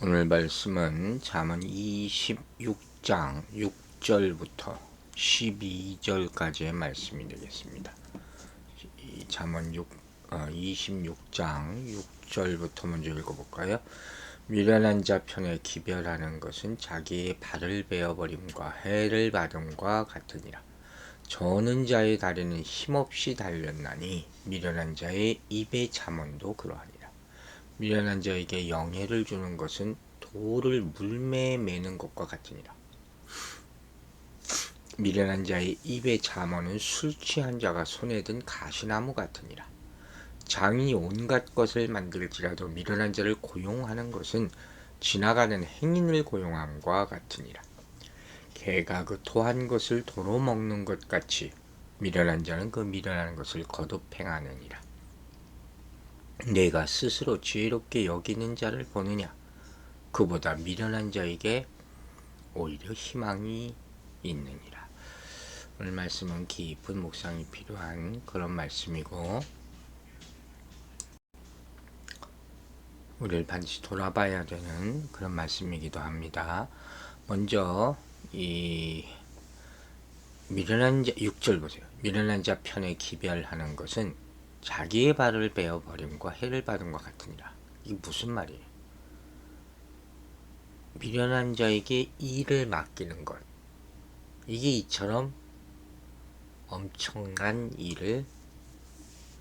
오늘 말씀은 잠언 26장 6절부터 12절까지의 말씀이 되겠습니다. 이 잠언 26장 6절부터 먼저 읽어볼까요? 미련한 자 편에 기별하는 것은 자기의 발을 베어버림과 해를 받음과 같으니라. 저는 자의 다리는 힘없이 달렸나니 미련한 자의 입의 잠언도 그러하니라. 미련한 자에게 영예를 주는 것은 돌을 물매에 매는 것과 같으니라. 미련한 자의 입의 잠언은 술 취한 자가 손에 든 가시나무 같으니라. 장이 온갖 것을 만들지라도 미련한 자를 고용하는 것은 지나가는 행인을 고용함과 같으니라. 개가 그 토한 것을 도로 먹는 것 같이 미련한 자는 그 미련한 것을 거듭 행하느니라. 내가 스스로 지혜롭게 여기는 자를 보느냐? 그보다 미련한 자에게 오히려 희망이 있느니라. 오늘 말씀은 깊은 묵상이 필요한 그런 말씀이고, 우리를 반드시 돌아봐야 되는 그런 말씀이기도 합니다. 먼저 이 미련한 자 6절 보세요. 미련한 자 편에 기별하는 것은 자기의 발을 베어버림과 해를 받음과 같으니라. 이게 무슨 말이에요? 미련한 자에게 일을 맡기는 것, 이게 이처럼 엄청난 일을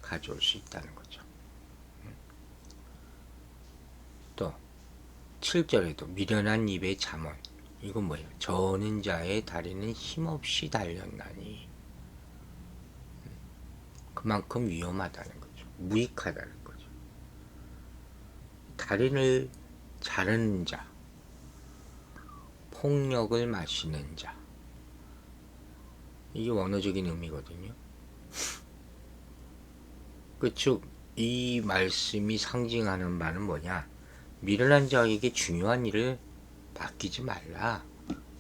가져올 수 있다는 거죠. 또 7절에도 미련한 입의 잠언, 이건 뭐예요? 저는 자의 다리는 힘없이 달렸나니, 그만큼 위험하다는 거죠. 무익하다는 거죠. 다리를 자르는 자, 폭력을 마시는 자, 이게 원어적인 의미거든요. 즉 이 말씀이 상징하는 바는 뭐냐? 미련한 자에게 중요한 일을 맡기지 말라.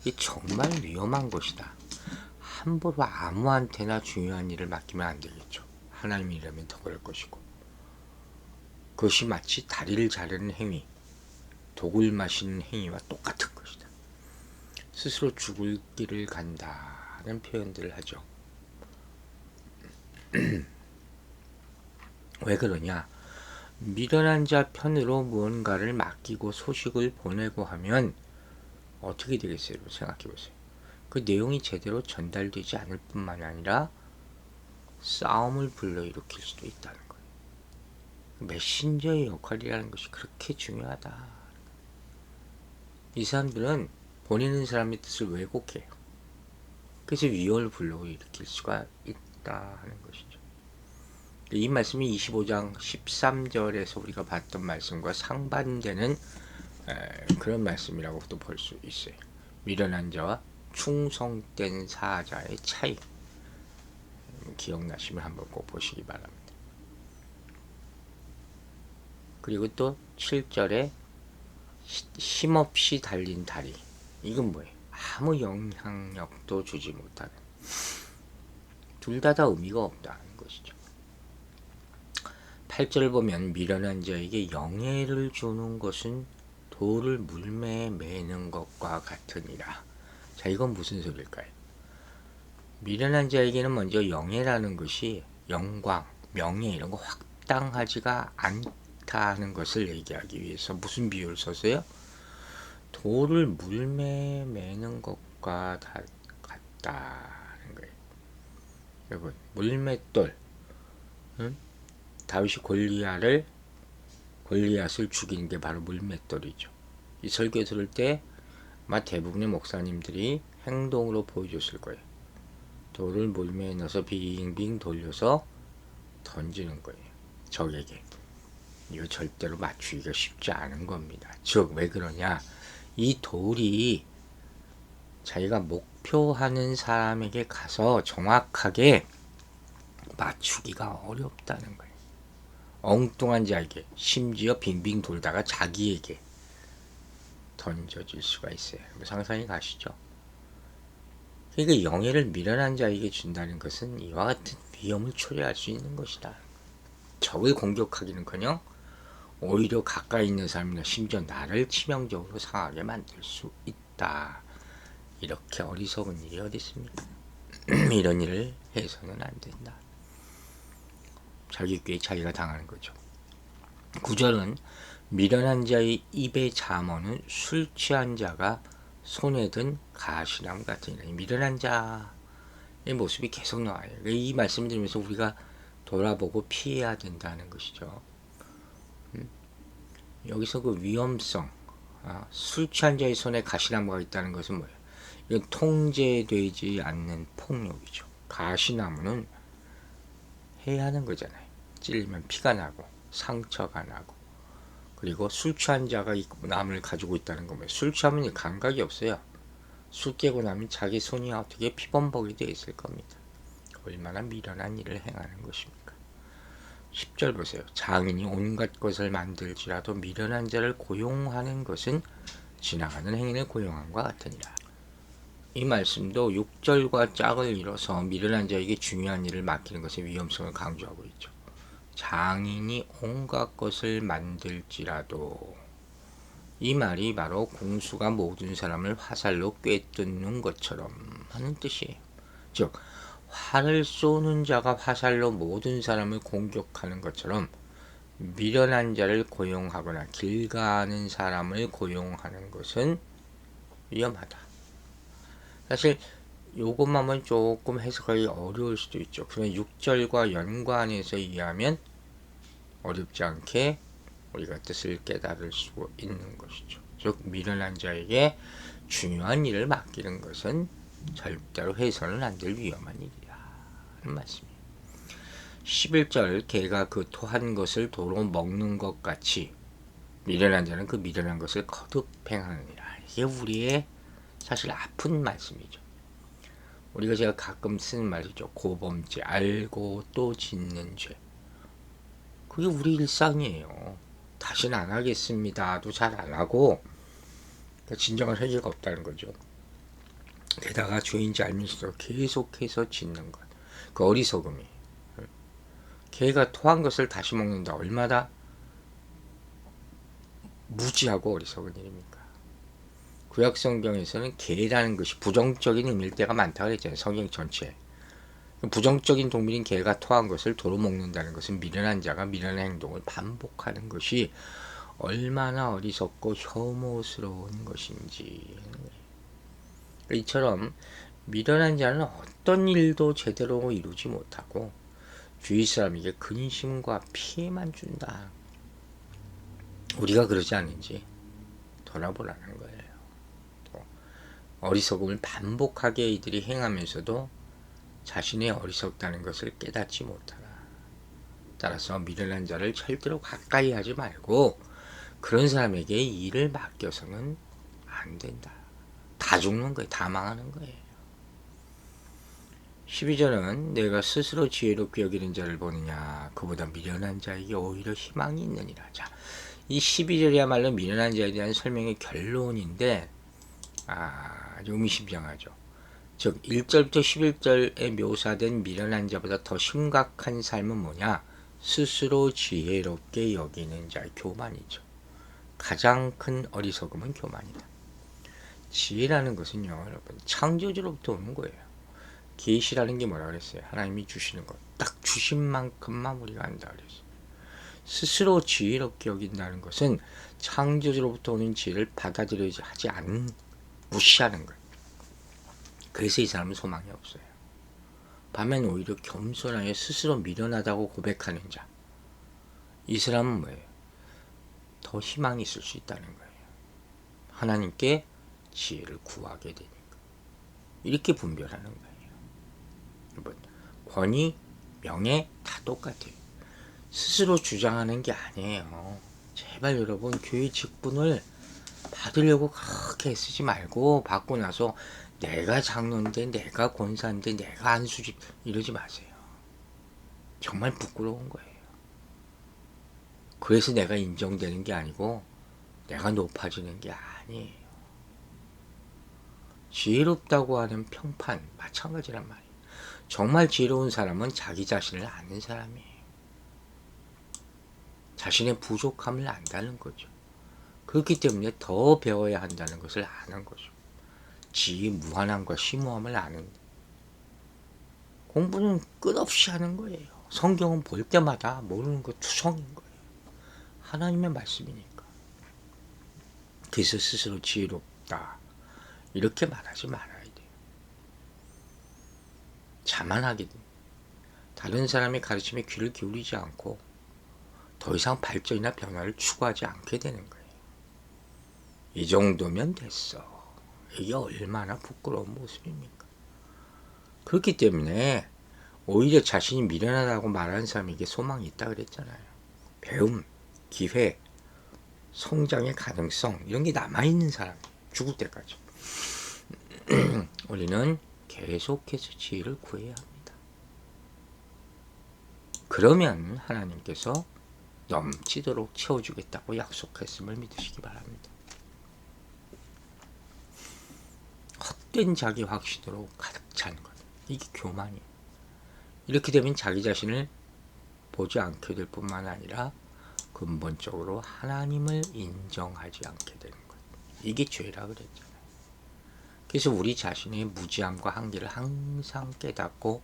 이게 정말 위험한 것이다. 함부로 아무한테나 중요한 일을 맡기면 안 되겠죠. 하나님이라면 더 그럴 것이고, 그것이 마치 다리를 자르는 행위, 독을 마시는 행위와 똑같은 것이다. 스스로 죽을 길을 간다는 표현들을 하죠. 왜 그러냐? 미련한 자 편으로 무언가를 맡기고 소식을 보내고 하면 어떻게 되겠어요? 생각해 보세요. 그 내용이 제대로 전달되지 않을 뿐만 아니라 싸움을 불러일으킬 수도 있다는 거예요. 메신저의 역할이라는 것이 그렇게 중요하다. 이 사람들은 보내는 사람의 뜻을 왜곡해요. 그래서 위협을 불러일으킬 수가 있다 하는 것이죠. 이 말씀이 25장 13절에서 우리가 봤던 말씀과 상반되는 그런 말씀이라고 또 볼 수 있어요. 미련한 자와 충성된 사자의 차이, 기억나시면 한번 꼭 보시기 바랍니다. 그리고 또 7절에 힘없이 달린 다리, 이건 뭐예요? 아무 영향력도 주지 못하는, 둘 다 의미가 없다는 것이죠. 8절을 보면 미련한 자에게 영예를 주는 것은 돌을 물매에 매는 것과 같으니라. 자, 이건 무슨 소리일까요? 미련한 자에게는 먼저 영예라는 것이 영광, 명예 이런 거 확당하지가 않다는 것을 얘기하기 위해서 무슨 비유를 썼어요? 돌을 물매에 매는 것과 같다는 거예요. 여러분, 물맷돌, 응? 다윗이 골리앗을 죽이는 게 바로 물맷돌이죠. 이 설교 들을 때 아마 대부분의 목사님들이 행동으로 보여줬을 거예요. 돌을 물매에 넣어서 빙빙 돌려서 던지는 거예요. 적에게. 이거 절대로 맞추기가 쉽지 않은 겁니다. 즉, 왜 그러냐? 이 돌이 자기가 목표하는 사람에게 가서 정확하게 맞추기가 어렵다는 거예요. 엉뚱한 자에게, 심지어 빙빙 돌다가 자기에게 던져질 수가 있어요. 상상이 가시죠? 그러니까 영예를 미련한 자에게 준다는 것은 이와 같은 위험을 초래할 수 있는 것이다. 적을 공격하기는커녕 오히려 가까이 있는 사람이나 심지어 나를 치명적으로 상하게 만들 수 있다. 이렇게 어리석은 일이 어디 있습니까? 이런 일을 해서는 안 된다. 자기 꾀에 자기가 당하는 거죠. 9절은 미련한 자의 입의 잠언은 술 취한 자가 손에 든 가시나무 같으니라. 미련한 자의 모습이 계속 나와요. 이 말씀 들으면서 우리가 돌아보고 피해야 된다는 것이죠. 여기서 그 위험성, 술 취한 자의 손에 가시나무가 있다는 것은 뭐예요? 이건 통제되지 않는 폭력이죠. 가시나무는 해야 하는 거잖아요. 찔리면 피가 나고 상처가 나고, 그리고 술 취한 자가 남을 가지고 있다는 거면 술 취하면 감각이 없어요. 술 깨고 나면 자기 손이 어떻게 피범벅이 되어 있을 겁니다. 얼마나 미련한 일을 행하는 것입니까? 10절 보세요. 장인이 온갖 것을 만들지라도 미련한 자를 고용하는 것은 지나가는 행인을 고용함과 같으니라. 이 말씀도 6절과 짝을 이뤄서 미련한 자에게 중요한 일을 맡기는 것의 위험성을 강조하고 있죠. 장인이 온갖 것을 만들지라도, 이 말이 바로 공수가 모든 사람을 화살로 꿰뚫는 것처럼 하는 뜻이에요. 즉 활을 쏘는 자가 화살로 모든 사람을 공격하는 것처럼 미련한 자를 고용하거나 길 가는 사람을 고용하는 것은 위험하다. 사실 요것만 하면 조금 해석하기 어려울 수도 있죠. 그러면 6절과 연관해서 이해하면 어렵지 않게 우리가 뜻을 깨달을 수 있는 것이죠. 즉 미련한 자에게 중요한 일을 맡기는 것은 절대로 해서는 안 될 위험한 일이라 하는 말씀이에요. 11절 개가 그 토한 것을 도로 먹는 것 같이 미련한 자는 그 미련한 것을 거듭 행하느니라. 이게 우리의 사실 아픈 말씀이죠. 우리가 제가 가끔 쓰는 말이죠. 고범죄, 알고 또 짓는 죄. 그게 우리 일상이에요. 다시는 안 하겠습니다도 잘 안 하고 진정한 회개가 없다는 거죠. 게다가 죄인지 알면서도 계속해서 짓는 것. 그 어리석음이. 개가 토한 것을 다시 먹는다. 얼마나 무지하고 어리석은 일입니까? 구약 성경에서는 개라는 것이 부정적인 의미일 때가 많다고 그랬잖아요. 성경 전체에. 부정적인 동물인 개가 토한 것을 도로 먹는다는 것은 미련한 자가 미련한 행동을 반복하는 것이 얼마나 어리석고 혐오스러운 것인지. 이처럼 미련한 자는 어떤 일도 제대로 이루지 못하고 주위 사람에게 근심과 피해만 준다. 우리가 그러지 않는지 돌아보라는 거예요. 또 어리석음을 반복하게 이들이 행하면서도 자신의 어리석다는 것을 깨닫지 못하라. 따라서 미련한 자를 절대로 가까이 하지 말고 그런 사람에게 일을 맡겨서는 안 된다. 다 죽는 거예요. 다 망하는 거예요. 12절은 내가 스스로 지혜롭게 여기는 자를 보느냐, 그보다 미련한 자에게 오히려 희망이 있느니라. 자, 이 12절이야말로 미련한 자에 대한 설명의 결론인데 의미심장하죠. 즉 1절부터 11절에 묘사된 미련한 자보다 더 심각한 삶은 뭐냐? 스스로 지혜롭게 여기는 자의 교만이죠. 가장 큰 어리석음은 교만이다. 지혜라는 것은요, 여러분, 창조주로부터 오는 거예요. 계시라는 게 뭐라 그랬어요? 하나님이 주시는 것. 딱 주신 만큼만 우리가 안다 그랬어요. 스스로 지혜롭게 여긴다는 것은 창조주로부터 오는 지혜를 받아들여지 하지 않는, 무시하는 거예요. 그래서 이 사람은 소망이 없어요. 반면 오히려 겸손하여 스스로 미련하다고 고백하는 자, 이 사람은 뭐예요? 더 희망이 있을 수 있다는 거예요. 하나님께 지혜를 구하게 되니까. 이렇게 분별하는 거예요. 여러분, 권위, 명예 다 똑같아요. 스스로 주장하는 게 아니에요. 제발 여러분, 교회 직분을 받으려고 그렇게 애쓰지 말고 받고 나서 내가 장로인데, 내가 권사인데, 내가 안수집 이러지 마세요. 정말 부끄러운 거예요. 그래서 내가 인정되는 게 아니고 내가 높아지는 게 아니에요. 지혜롭다고 하는 평판 마찬가지란 말이에요. 정말 지혜로운 사람은 자기 자신을 아는 사람이에요. 자신의 부족함을 안다는 거죠. 그렇기 때문에 더 배워야 한다는 것을 아는 거죠. 지의 무한함과 심오함을 아는. 공부는 끝없이 하는 거예요. 성경은 볼 때마다 모르는 거 투성인 거예요. 하나님의 말씀이니까. 그래서 스스로 지혜롭다 이렇게 말하지 말아야 돼요. 자만하게 됩니다. 다른 사람의 가르침에 귀를 기울이지 않고 더 이상 발전이나 변화를 추구하지 않게 되는 거예요. 이 정도면 됐어. 이게 얼마나 부끄러운 모습입니까? 그렇기 때문에 오히려 자신이 미련하다고 말하는 사람에게 소망이 있다 그랬잖아요. 배움, 기회, 성장의 가능성 이런 게 남아있는 사람, 죽을 때까지 우리는 계속해서 지혜를 구해야 합니다. 그러면 하나님께서 넘치도록 채워주겠다고 약속했음을 믿으시기 바랍니다. 헛된 자기 확신으로 가득 찬 것, 이게 교만이에요. 이렇게 되면 자기 자신을 보지 않게 될 뿐만 아니라 근본적으로 하나님을 인정하지 않게 되는 것, 이게 죄라 그랬잖아요. 그래서 우리 자신의 무지함과 한계를 항상 깨닫고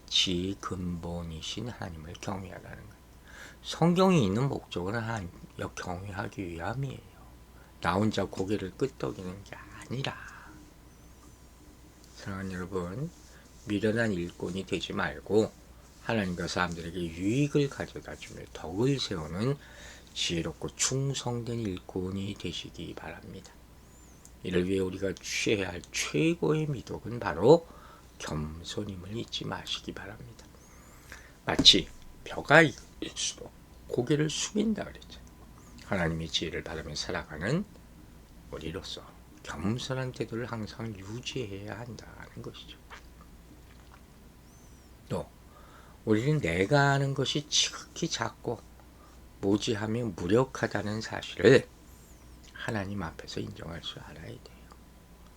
지혜의 근본이신 하나님을 경외하라는 거예요. 성경이 있는 목적은 하나님 경외하기 위함이에요. 나 혼자 고개를 끄덕이는 게 아니라. 사랑하는 여러분, 미련한 일꾼이 되지 말고 하나님과 사람들에게 유익을 가져다 주며 덕을 세우는 지혜롭고 충성된 일꾼이 되시기 바랍니다. 이를 위해 우리가 취해야 할 최고의 미덕은 바로 겸손임을 잊지 마시기 바랍니다. 마치 벼가 일수록 고개를 숙인다 그랬죠. 하나님의 지혜를 받으며 살아가는 우리로서 겸손한 태도를 항상 유지해야 한다는 것이죠. 또 우리는 내가 아는 것이 지극히 작고 무지하며 무력하다는 사실을 하나님 앞에서 인정할 줄 알아야 돼요.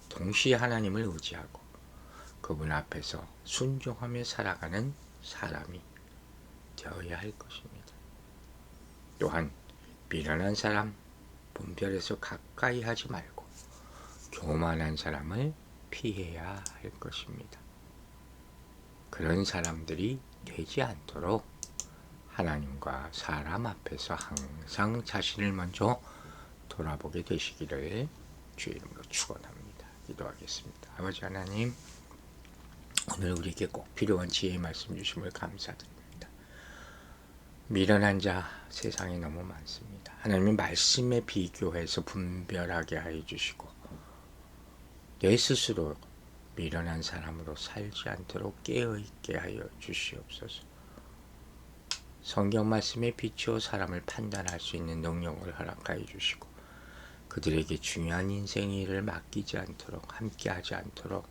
동시에 하나님을 의지하고 그분 앞에서 순종하며 살아가는 사람이 되어야 할 것입니다. 또한 미련한 사람, 분별해서 가까이 하지 말고 교만한 사람을 피해야 할 것입니다. 그런 사람들이 되지 않도록 하나님과 사람 앞에서 항상 자신을 먼저 돌아보게 되시기를 주의 이름으로 축원합니다. 기도하겠습니다. 아버지 하나님, 오늘 우리에게 꼭 필요한 지혜의 말씀 주심을 감사드립니다. 미련한 자 세상에 너무 많습니다. 하나님의 말씀에 비교해서 분별하게 하여 주시고 내 스스로 미련한 사람으로 살지 않도록 깨어있게 하여 주시옵소서. 성경 말씀에 비추어 사람을 판단할 수 있는 능력을 허락하여 주시고 그들에게 중요한 인생의 일을 맡기지 않도록 함께하지 않도록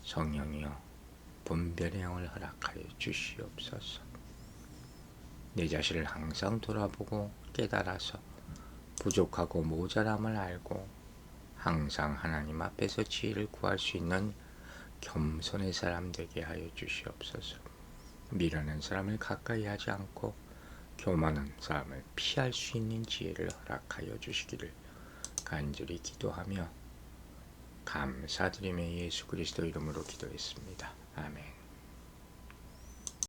성령이여 분별의 영을 허락하여 주시옵소서. 내 자신을 항상 돌아보고 깨달아서 부족하고 모자람을 알고 항상 하나님 앞에서 지혜를 구할 수 있는 겸손의 사람 되게 하여 주시옵소서. 미련한 사람을 가까이 하지 않고 교만한 사람을 피할 수 있는 지혜를 허락하여 주시기를 간절히 기도하며 감사드리며 예수 그리스도 이름으로 기도했습니다. 아멘.